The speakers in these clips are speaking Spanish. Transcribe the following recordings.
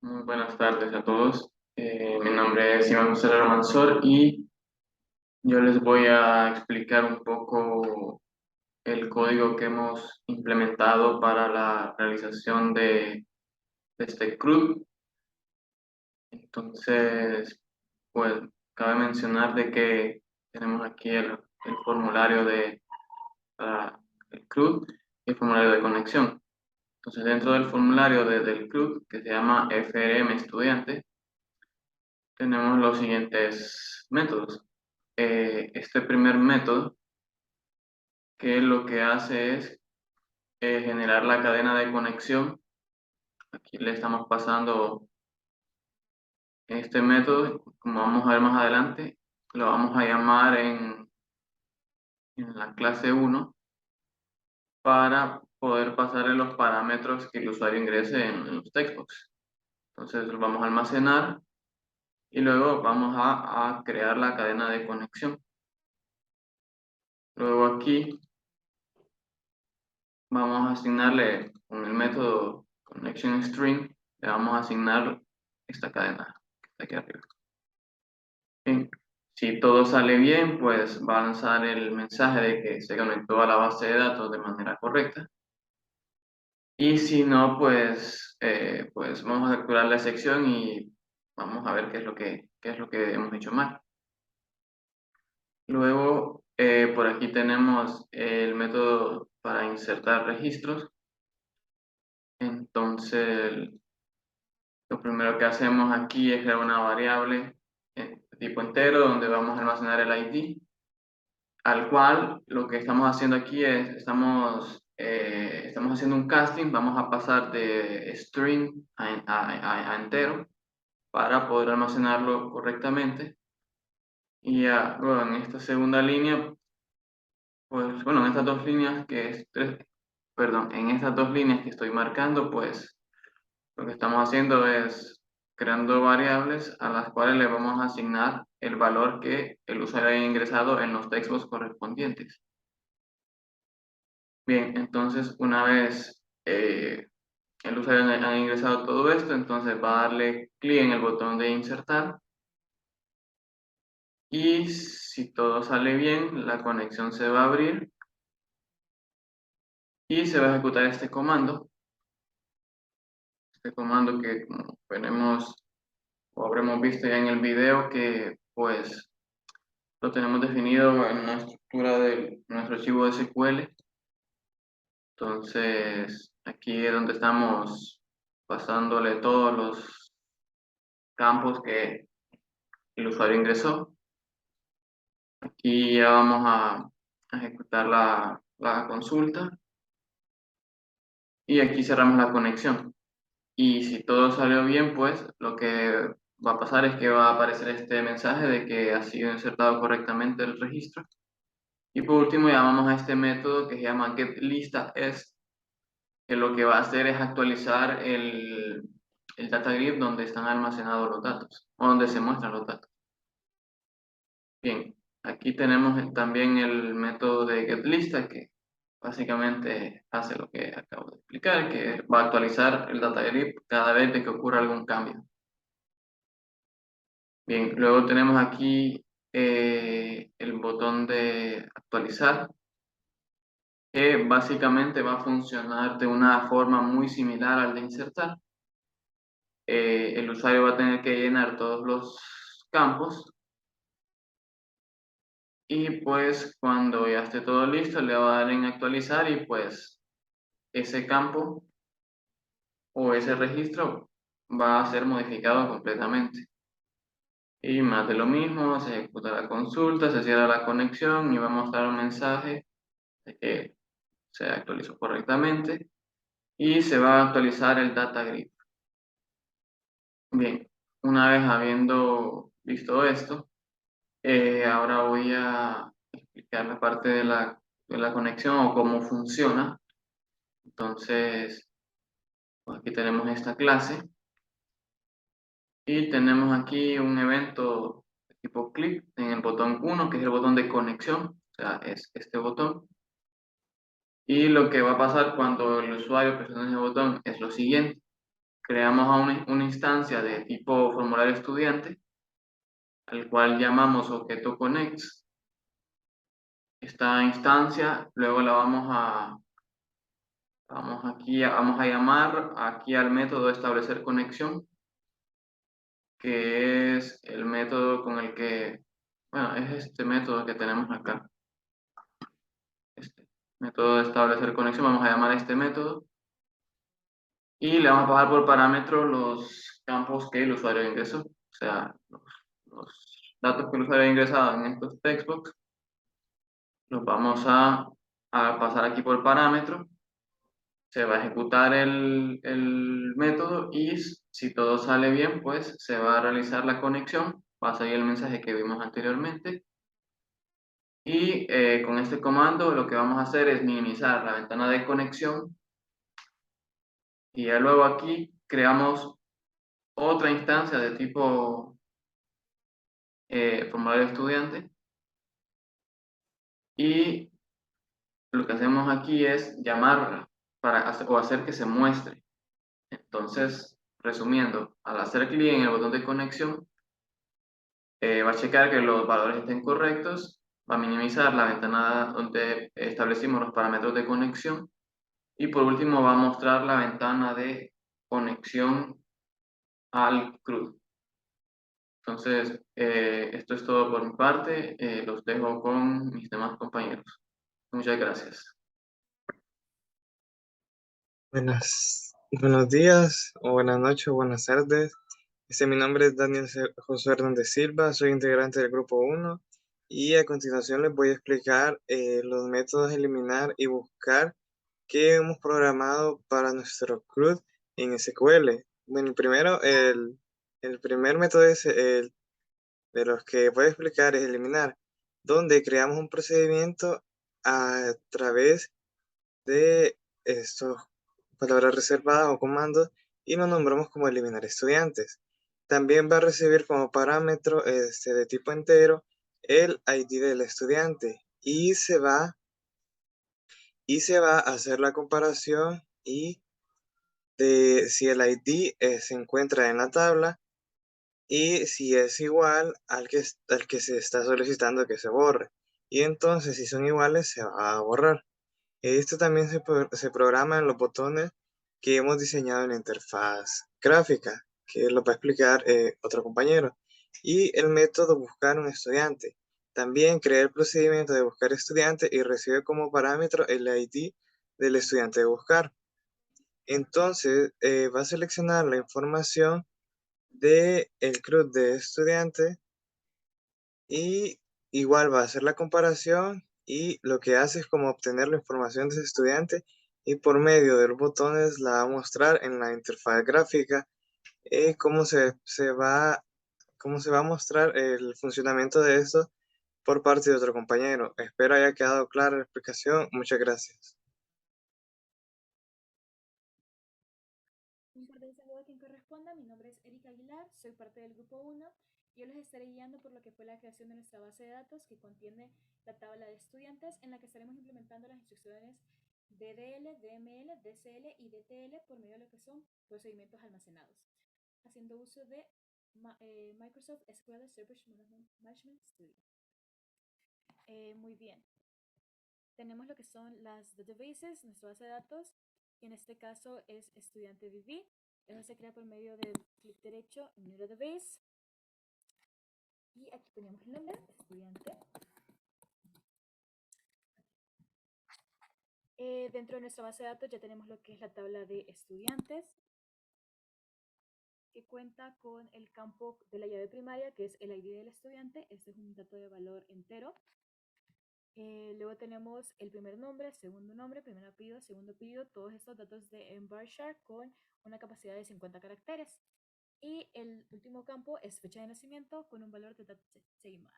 Muy buenas tardes a todos. Mi nombre es Iván José Mansor y yo les voy a explicar un poco el código que hemos implementado para la realización de este CRUD. Entonces, pues cabe mencionar de que tenemos aquí el formulario para el CRUD y el formulario de conexión. Entonces, dentro del formulario del CRUD, que se llama FRM Estudiante, tenemos los siguientes métodos. Este primer método, que lo que hace es generar la cadena de conexión. Aquí le estamos pasando este método, como vamos a ver más adelante, lo vamos a llamar en la clase uno para poder pasarle los parámetros que el usuario ingrese en los textbooks. Entonces lo vamos a almacenar y luego vamos a crear la cadena de conexión. Luego aquí vamos a asignarle con el método ConnectionString, le vamos a asignar esta cadena que está aquí arriba. Bien. Si todo sale bien, pues va a lanzar el mensaje de que se conectó a la base de datos de manera correcta. Y si no, pues vamos a capturar la sección y vamos a ver qué es lo que hemos hecho mal. Luego, por aquí tenemos el método para insertar registros. Entonces, lo primero que hacemos aquí es crear una variable de tipo entero donde vamos a almacenar el ID, al cual lo que estamos haciendo aquí es, estamos haciendo un casting, vamos a pasar de string a entero para poder almacenarlo correctamente. Y ya, luego en esta segunda línea, pues bueno, en estas dos líneas perdón, en estas dos líneas que estoy marcando, pues lo que estamos haciendo es creando variables a las cuales le vamos a asignar el valor que el usuario haya ingresado en los textos correspondientes. Bien, entonces una vez el usuario haya ingresado todo esto, entonces va a darle clic en el botón de insertar y si todo sale bien, la conexión se va a abrir y se va a ejecutar este comando que como veremos o habremos visto ya en el video que pues lo tenemos definido en una estructura de nuestro archivo de SQL. Entonces, aquí es donde estamos pasándole todos los campos que el usuario ingresó. Aquí ya vamos a ejecutar la consulta y aquí cerramos la conexión. Y si todo salió bien, pues lo que va a pasar es que va a aparecer este mensaje de que ha sido insertado correctamente el registro. Y por último llamamos a este método que se llama getListaEst, que lo que va a hacer es actualizar el data grid donde están almacenados los datos, o donde se muestran los datos. Bien, aquí tenemos también el método de getLista, que básicamente hace lo que acabo de explicar, que va a actualizar el data grid cada vez que ocurra algún cambio. Bien, luego tenemos aquí el botón de actualizar, que básicamente va a funcionar de una forma muy similar al de insertar. El usuario va a tener que llenar todos los campos y pues cuando ya esté todo listo le va a dar en actualizar y pues ese campo o ese registro va a ser modificado completamente. Y más de lo mismo, se ejecuta la consulta, se cierra la conexión y va a mostrar un mensaje de que se actualizó correctamente y se va a actualizar el data grid. Bien, una vez habiendo visto esto, ahora voy a explicar la parte de la conexión o cómo funciona. Entonces, pues aquí tenemos esta clase y tenemos aquí un evento de tipo click en el botón 1, que es el botón de conexión, o sea, es este botón. Y lo que va a pasar cuando el usuario presione ese botón es lo siguiente. creamos a una instancia de tipo formulario estudiante, al cual llamamos objeto connects. Esta instancia luego la vamos a llamar aquí al método establecer conexión, que es el método con el que, bueno, es este método que tenemos acá. Este método de establecer conexión, vamos a llamar a este método y le vamos a pasar por parámetro los campos que el usuario ingresó, o sea, los datos que el usuario ha ingresado en estos textbox, los vamos a pasar aquí por parámetro. Se va a ejecutar el método y si todo sale bien, pues se va a realizar la conexión, va a salir el mensaje que vimos anteriormente y con este comando lo que vamos a hacer es minimizar la ventana de conexión y ya luego aquí creamos otra instancia de tipo formulario estudiante y lo que hacemos aquí es llamarla o hacer que se muestre. Entonces, resumiendo, al hacer clic en el botón de conexión, va a checar que los valores estén correctos, va a minimizar la ventana donde establecimos los parámetros de conexión y por último va a mostrar la ventana de conexión al CRUD. Entonces, esto es todo por mi parte, los dejo con mis demás compañeros. Muchas gracias. Buenos días, o buenas noches, o buenas tardes. Mi nombre es Daniel José Hernández Silva, soy integrante del grupo 1 y a continuación les voy a explicar los métodos de eliminar y buscar que hemos programado para nuestro CRUD en SQL. Bueno, primero, el primer método es el de los que voy a explicar es eliminar, donde creamos un procedimiento a través de estos palabras reservadas o comandos y lo nombramos como eliminar estudiantes. También va a recibir como parámetro de tipo entero el ID del estudiante y se va a hacer la comparación y de si el ID se encuentra en la tabla y si es igual al que se está solicitando que se borre. Y entonces si son iguales se va a borrar. Esto también se programa en los botones que hemos diseñado en la interfaz gráfica, que lo va a explicar otro compañero. Y el método buscar un estudiante. También crea el procedimiento de buscar estudiante y recibe como parámetro el ID del estudiante de buscar. Entonces va a seleccionar la información del CRUD de estudiante y igual va a hacer la comparación y lo que hace es como obtener la información de ese estudiante y por medio de los botones la va a mostrar en la interfaz gráfica cómo se va a mostrar el funcionamiento de esto por parte de otro compañero. Espero haya quedado clara la explicación. Muchas gracias. Un par de saludos a quien corresponda. Mi nombre es Erika Aguilar, soy parte del grupo 1 y yo les estaré guiando por lo que fue la creación de nuestra base de datos que contiene la tabla de estudiantes en la que estaremos implementando las instrucciones DDL, DML, DCL y DTL por medio de lo que son procedimientos almacenados, haciendo uso de Microsoft SQL Server Management Studio. Muy bien. Tenemos lo que son las databases, nuestra base de datos, que en este caso es estudiante VB. Eso se crea por medio de clic derecho en New Database. Y aquí ponemos el nombre, estudiante. Dentro de nuestra base de datos ya tenemos lo que es la tabla de estudiantes, que cuenta con el campo de la llave primaria, que es el ID del estudiante. Este es un dato de valor entero. Luego tenemos el primer nombre, primer apellido, segundo apellido, todos estos datos de Varchar con una capacidad de 50 caracteres. Y el último campo es fecha de nacimiento con un valor de date time.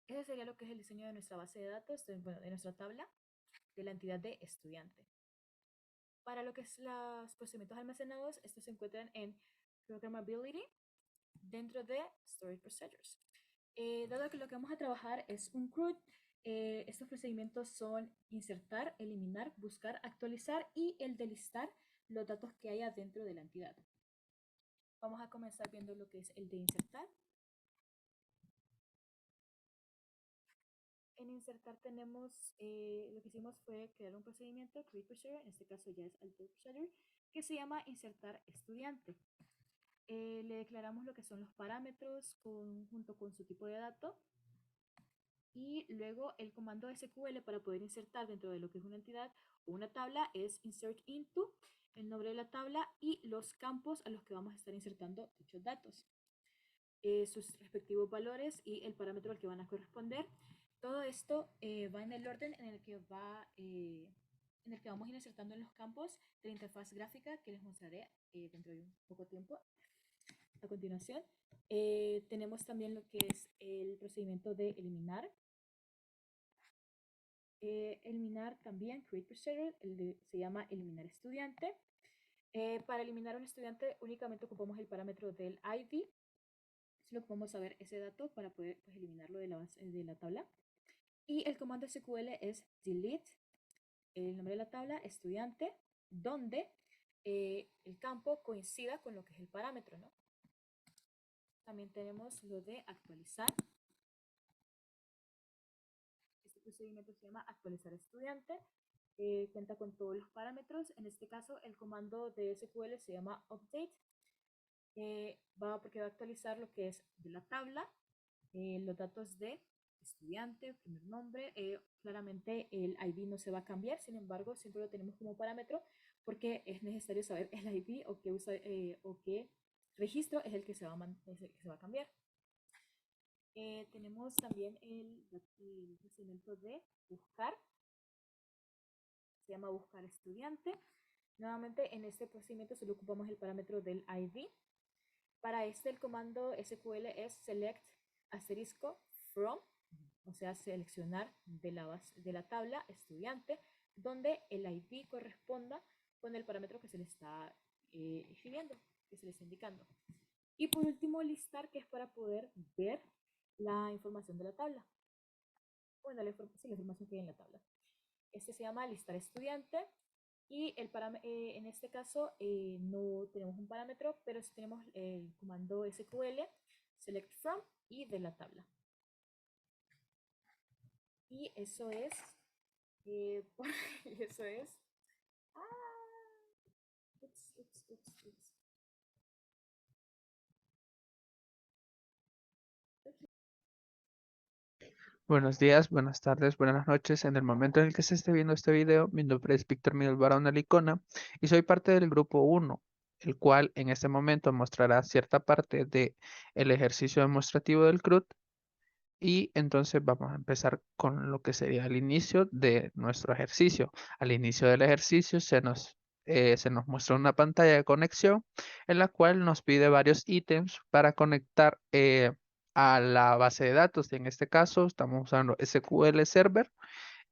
Ese sería lo que es el diseño de nuestra base de datos, de nuestra tabla de la entidad de estudiante. Para lo que es los procedimientos almacenados, estos se encuentran en Programmability dentro de Storage Procedures. Dado que lo que vamos a trabajar es un CRUD, Estos procedimientos son insertar, eliminar, buscar, actualizar y el de listar los datos que haya dentro de la entidad. Vamos a comenzar viendo lo que es el de insertar. En insertar tenemos, lo que hicimos fue crear un procedimiento, create procedure, en este caso ya es alter procedure, que se llama insertar estudiante. Le declaramos lo que son los parámetros junto con su tipo de dato. Y luego el comando SQL para poder insertar dentro de lo que es una entidad o una tabla es insert into, el nombre de la tabla y los campos a los que vamos a estar insertando dichos datos. Sus respectivos valores y el parámetro al que van a corresponder. Todo esto va en el orden en el que vamos a ir insertando en los campos de la interfaz gráfica que les mostraré dentro de un poco tiempo. A continuación, tenemos también lo que es el procedimiento de eliminar. Eliminar también, create procedure, se llama eliminar estudiante. Para eliminar un estudiante únicamente ocupamos el parámetro del ID. Solo podemos saber ese dato para poder pues, eliminarlo de la tabla. Y el comando SQL es delete, el nombre de la tabla, estudiante, donde el campo coincida con lo que es el parámetro, ¿no? También tenemos lo de actualizar. Este procedimiento se llama actualizar estudiante. Cuenta con todos los parámetros. En este caso, el comando de SQL se llama update. Porque va a actualizar lo que es de la tabla, los datos de estudiante, primer nombre. Claramente el ID no se va a cambiar, sin embargo, siempre lo tenemos como parámetro porque es necesario saber el ID o qué registro es el que se va a cambiar. Tenemos también el procedimiento de buscar. Se llama buscar estudiante. Nuevamente, en este procedimiento solo ocupamos el parámetro del ID. Para este, el comando SQL es select asterisco from, o sea, seleccionar de la tabla estudiante, donde el ID corresponda con el parámetro que se le está escribiendo, que se le está indicando. Y por último, listar, que es para poder ver la información de la tabla. Bueno, la información que hay en la tabla. Este se llama listar estudiante. Y en este caso no tenemos un parámetro, pero sí tenemos el comando SQL, select from y de la tabla. Y eso es, eso es. Ups. Buenos días, buenas tardes, buenas noches. En el momento en el que se esté viendo este video, mi nombre es Víctor Miguel Barón Alicona y soy parte del grupo 1, el cual en este momento mostrará cierta parte del ejercicio demostrativo del CRUD. Y entonces vamos a empezar con lo que sería el inicio de nuestro ejercicio. Al inicio del ejercicio se nos muestra una pantalla de conexión en la cual nos pide varios ítems para conectar a la base de datos. En este caso estamos usando SQL Server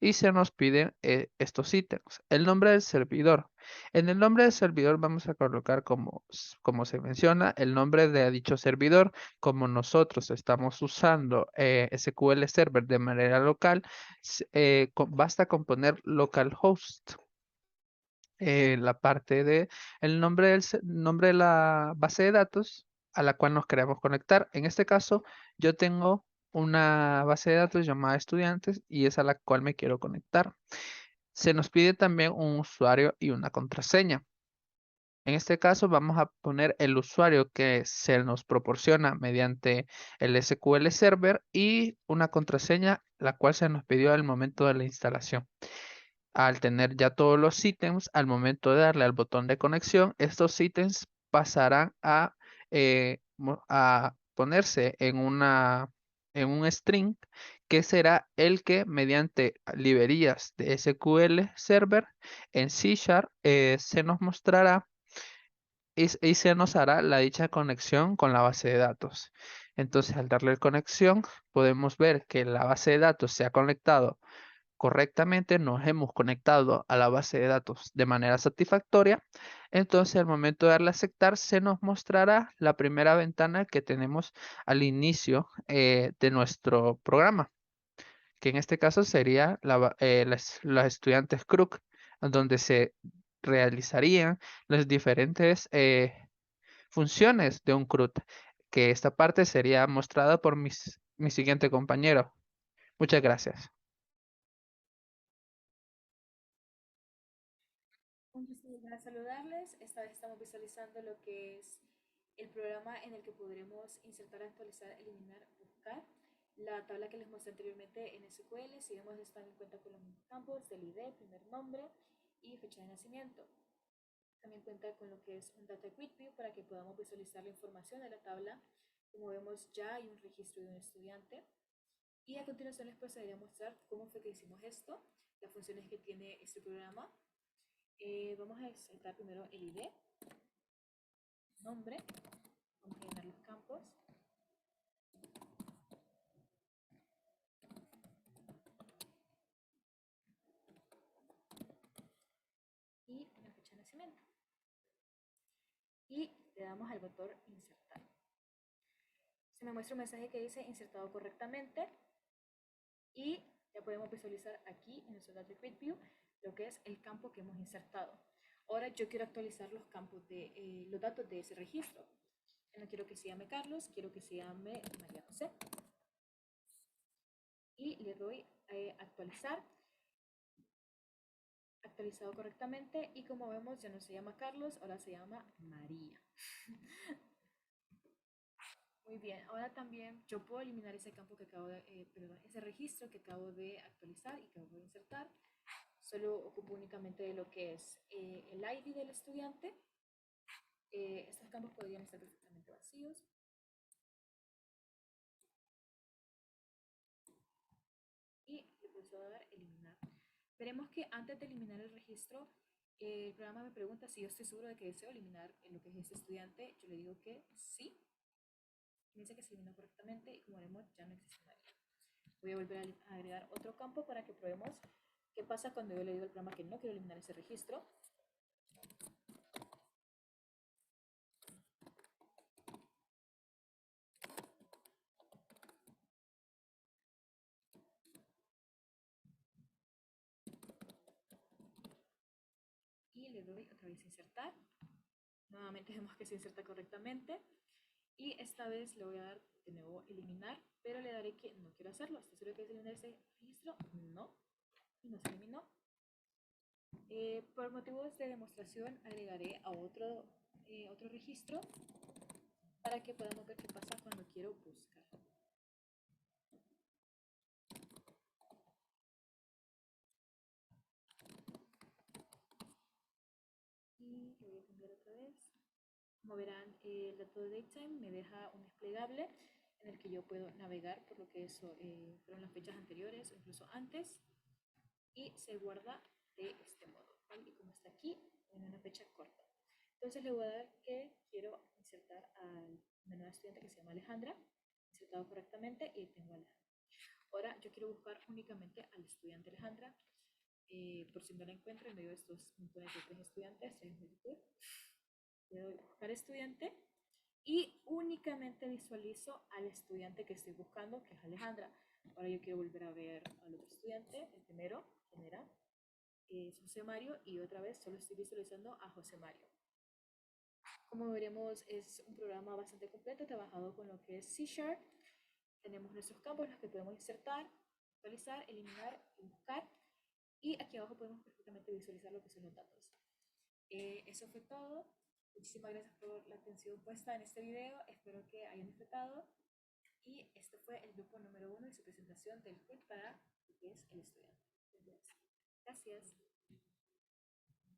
y se nos piden estos ítems. El nombre del servidor. En el nombre del servidor vamos a colocar como se menciona el nombre de dicho servidor. Como nosotros estamos usando SQL Server de manera local, basta con poner localhost. La parte de el nombre nombre de la base de datos a la cual nos queremos conectar. En este caso, yo tengo una base de datos llamada estudiantes y es a la cual me quiero conectar. Se nos pide también un usuario y una contraseña. En este caso vamos a poner el usuario que se nos proporciona mediante el SQL Server y una contraseña la cual se nos pidió al momento de la instalación. Al tener ya todos los ítems, al momento de darle al botón de conexión, estos ítems pasarán a ponerse en un string que será el que mediante librerías de SQL Server en C# se nos mostrará y se nos hará la dicha conexión con la base de datos. Entonces, al darle conexión, podemos ver que la base de datos se ha conectado correctamente, nos hemos conectado a la base de datos de manera satisfactoria. Entonces, al momento de darle a aceptar, se nos mostrará la primera ventana que tenemos al inicio de nuestro programa, que en este caso sería las estudiantes CRUC, donde se realizarían las diferentes funciones de un CRUT, que esta parte sería mostrada por mi siguiente compañero. Muchas gracias. Un gusto volver a saludarles. Esta vez estamos visualizando lo que es el programa en el que podremos insertar, actualizar, eliminar, buscar. La tabla que les mostré anteriormente en SQL, si vemos, están en cuenta con los mismos campos del ID, primer nombre y fecha de nacimiento. También cuenta con lo que es un Data Quick View para que podamos visualizar la información de la tabla. Como vemos, ya hay un registro de un estudiante. Y a continuación les procederé a mostrar cómo fue que hicimos esto, las funciones que tiene este programa. Vamos a insertar primero el ID, nombre, vamos a llenar los campos. Y la fecha de nacimiento. Y le damos al botón insertar. Se me muestra un mensaje que dice insertado correctamente. Y ya podemos visualizar aquí en nuestro Data Quick View lo que es el campo que hemos insertado. Ahora yo quiero actualizar los campos de los datos de ese registro. No quiero que se llame Carlos, quiero que se llame María José. Y le doy a actualizar. Actualizado correctamente, y como vemos ya no se llama Carlos, ahora se llama María. Muy bien, ahora también yo puedo eliminar ese campo que acabo de, perdón, ese registro que acabo de actualizar y que acabo de insertar. Solo ocupo únicamente de lo que es el ID del estudiante. Estos campos podrían estar perfectamente vacíos. Y le puedo dar eliminar. Veremos que antes de eliminar el registro, el programa me pregunta si yo estoy seguro de que deseo eliminar lo que es este estudiante. Yo le digo que sí. Me dice que se eliminó correctamente y como veremos ya no existe nadie. Voy a volver a agregar otro campo para que probemos qué pasa cuando yo le digo al programa que no quiero eliminar ese registro. Y le doy otra vez insertar. Nuevamente vemos que se inserta correctamente. Y esta vez le voy a dar de nuevo eliminar, pero le daré que no quiero hacerlo. ¿Estás seguro que quieres eliminar ese registro? No. Y no se eliminó. Por motivos de demostración agregaré a otro registro para que podamos ver qué pasa cuando quiero buscar. Y lo voy a cambiar otra vez. Como verán, el dato de datetime me deja un desplegable en el que yo puedo navegar por lo que fueron las fechas anteriores o incluso antes, y se guarda de este modo, tal y como está aquí en una fecha corta. Entonces le voy a dar que quiero insertar a una nueva estudiante que se llama Alejandra, insertado correctamente, y tengo a Alejandra. Ahora yo quiero buscar únicamente al estudiante Alejandra, por si no la encuentro en medio de estos montones de tres estudiantes en multitud. Le doy buscar estudiante y únicamente visualizo al estudiante que estoy buscando, que es Alejandra. Ahora yo quiero volver a ver al otro estudiante, el primero, ¿quién era? Es José Mario, y otra vez solo estoy visualizando a José Mario. Como veremos, es un programa bastante completo, trabajado con lo que es C#. Tenemos nuestros campos, los que podemos insertar, actualizar, eliminar y buscar. Y aquí abajo podemos perfectamente visualizar lo que son los datos. Eso fue todo. Muchísimas gracias por la atención puesta en este video. Espero que hayan disfrutado. Y este fue el grupo número 1 y su presentación del quiz para lo que es el estudiante. Gracias.